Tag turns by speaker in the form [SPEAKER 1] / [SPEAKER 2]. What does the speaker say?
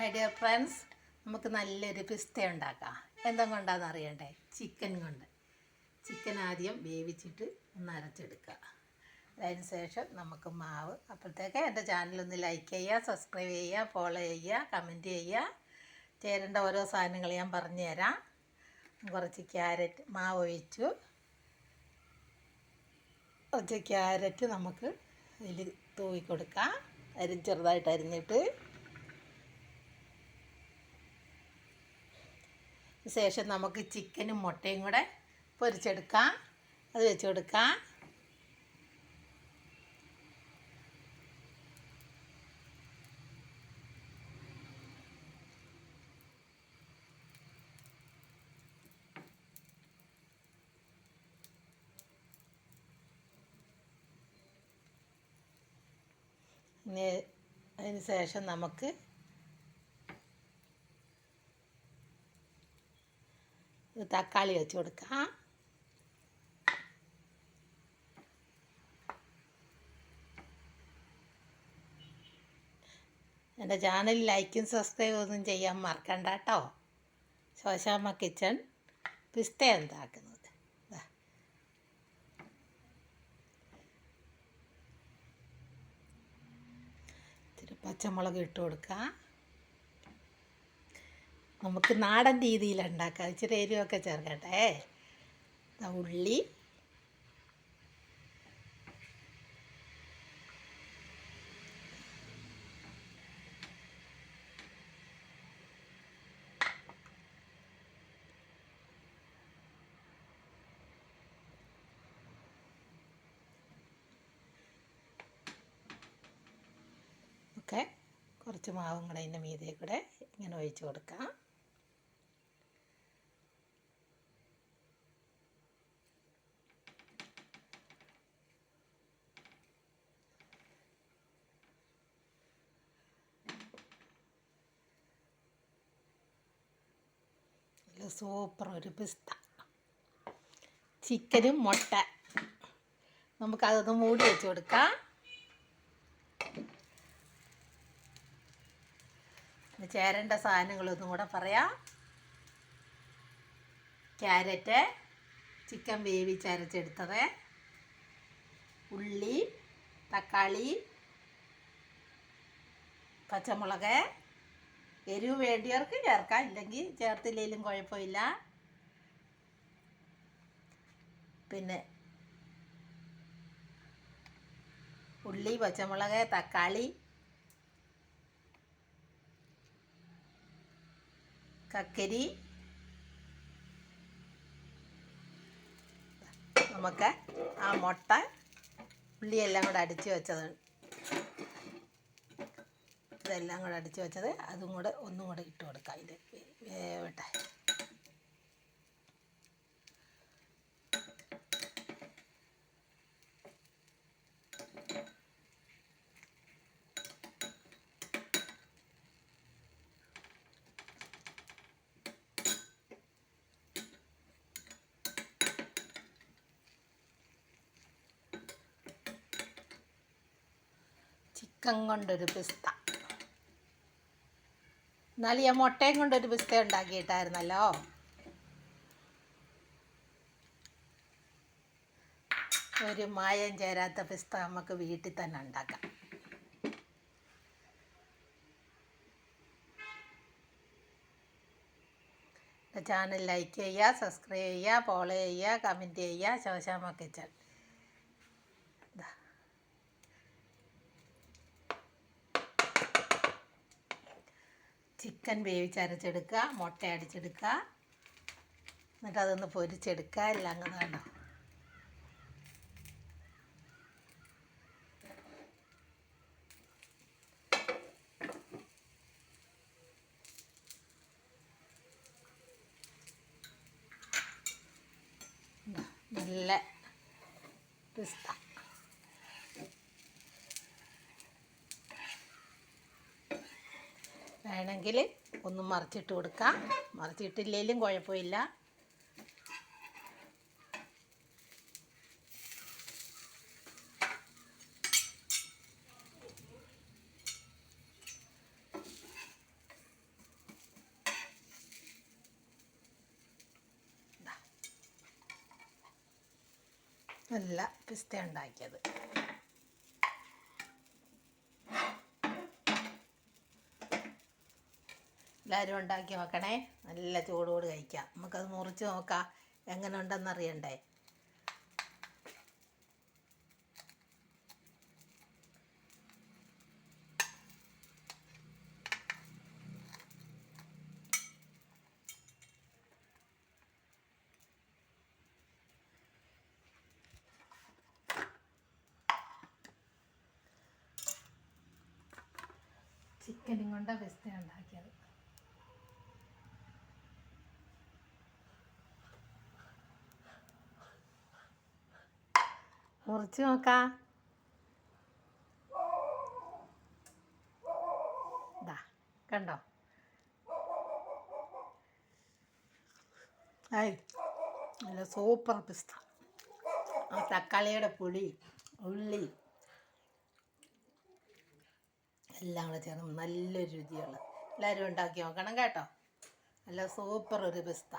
[SPEAKER 1] My dear friends, നമുക്ക് നല്ലൊരു പിസ്ത ഉണ്ടാക്കാം. എന്തുകൊണ്ടാണെന്ന് അറിയണ്ടേ? ചിക്കൻ കൊണ്ട്. ചിക്കൻ ആദ്യം വേവിച്ചിട്ട് ഒന്ന് അരച്ചെടുക്കുക. അതിന് ശേഷം നമുക്ക് മാവ്. അപ്പോഴത്തേക്ക് എൻ്റെ ചാനലൊന്ന് ലൈക്ക് ചെയ്യുക, സബ്സ്ക്രൈബ് ചെയ്യുക, ഫോളോ ചെയ്യുക, കമൻറ്റ് ചെയ്യുക. ചേരേണ്ട ഓരോ സാധനങ്ങൾ ഞാൻ പറഞ്ഞു തരാം. കുറച്ച് ക്യാരറ്റ് മാവ് ഒഴിച്ചു. കുറച്ച് ക്യാരറ്റ് നമുക്ക് അതിൽ തൂവി കൊടുക്കാം. ചെറുതായിട്ട് അരിഞ്ഞിട്ട് ശേഷം നമുക്ക് ചിക്കനും മുട്ടയും കൂടെ പൊരിച്ചെടുക്കാം. അത് വെച്ച് കൊടുക്കാം. ഇനി അതിന് ശേഷം നമുക്ക് തക്കാളി വെച്ച് കൊടുക്കാം. എൻ്റെ ചാനൽ ലൈക്കും സബ്സ്ക്രൈബ് ഒന്നും ചെയ്യാൻ മറക്കണ്ട കേട്ടോ. ശോശാമ്മ കിച്ചൺ പിസ്ത എന്താക്കുന്നത്. ഇത്തിരി പച്ചമുളക് ഇട്ട് കൊടുക്കാം. നമുക്ക് നാടൻ രീതിയിൽ ഉണ്ടാക്കാം. ഇച്ചിരി എരിവൊക്കെ ചേർക്കട്ടെ. ഉള്ളി, ഒക്കെ കുറച്ച് മാവും കൂടെ അതിൻ്റെ മീതെ കൂടെ ഇങ്ങനെ ഒഴിച്ച് കൊടുക്കാം. സൂപ്പർ ഒരു പിസ്ത. ചിക്കനും മുട്ട നമുക്കതൊന്ന് മൂടി വെച്ച് കൊടുക്കാം. ചേരേണ്ട സാധനങ്ങളൊന്നും കൂടെ പറയാം. ക്യാരറ്റ്, ചിക്കൻ വേവിച്ചരച്ചെടുത്തത്, ഉള്ളി, തക്കാളി, പച്ചമുളക്. എരിവ് വേണ്ടിയവർക്ക് ചേർക്കാം, ഇല്ലെങ്കിൽ ചേർത്തില്ലെങ്കിലും കുഴപ്പമില്ല. പിന്നെ ഉള്ളി, പച്ചമുളക്, തക്കാളി, കക്കരി. നമുക്ക് ആ മുട്ട ഉള്ളിയെല്ലാം കൂടെ അടിച്ച് വെച്ചത്, ഇതെല്ലാം കൂടെ അടിച്ച് വെച്ചത് അതും കൂടെ ഒന്നും കൂടെ ഇട്ട് കൊടുക്കാം. ഇത് വേവട്ടെ. ചിക്കൻ കൊണ്ടൊരു പിസ്ത. എന്നാലും ഞാൻ മുട്ടയും കൊണ്ടൊരു പിസ്ത ഉണ്ടാക്കിയിട്ടായിരുന്നല്ലോ. ഒരു മായം ചേരാത്ത പിസ്ത നമുക്ക് വീട്ടിൽ തന്നെ ഉണ്ടാക്കാം. ചാനൽ ലൈക്ക് ചെയ്യുക, സബ്സ്ക്രൈബ് ചെയ്യുക, ഫോളോ ചെയ്യുക, കമൻറ്റ് ചെയ്യുക. ശോശാമ്മ കിച്ചൺ. ചിക്കൻ വേവിച്ചരച്ചെടുക്കുക, മുട്ട അടിച്ചെടുക്കുക, എന്നിട്ട് അതൊന്ന് പൊരിച്ചെടുക്കുക. എല്ലാം അങ്ങനെ കണ്ടോ. നല്ല പിസ്ത. വേണമെങ്കിൽ ഒന്ന് മറിച്ചിട്ട് കൊടുക്കാം, മറിച്ചിട്ടില്ലെങ്കിലും കുഴപ്പമില്ല. നല്ല പിസ്ത ഉണ്ടാക്കിയത്. എല്ലാവരും ഉണ്ടാക്കി നോക്കണേ. നല്ല ചൂടോട് കഴിക്കാം. നമുക്കത് മുറിച്ച് നോക്കാം എങ്ങനെ ഉണ്ടെന്നറിയണ്ടേ. ചിക്കനും കൊണ്ട് പിസ്ത ഉണ്ടാക്കിയത്. മുറിച്ച് നോക്കാം. ഇതാ കണ്ടോ? ആയി നല്ല സൂപ്പർ പിസ്ത. ആ തക്കാളിയുടെ പുളി, ഉള്ളി എല്ലാം കൂടെ ചേർന്ന് നല്ലൊരു രുചിയുള്ള. എല്ലാവരും ഉണ്ടാക്കി നോക്കണം കേട്ടോ. നല്ല സൂപ്പർ ഒരു പിസ്ത.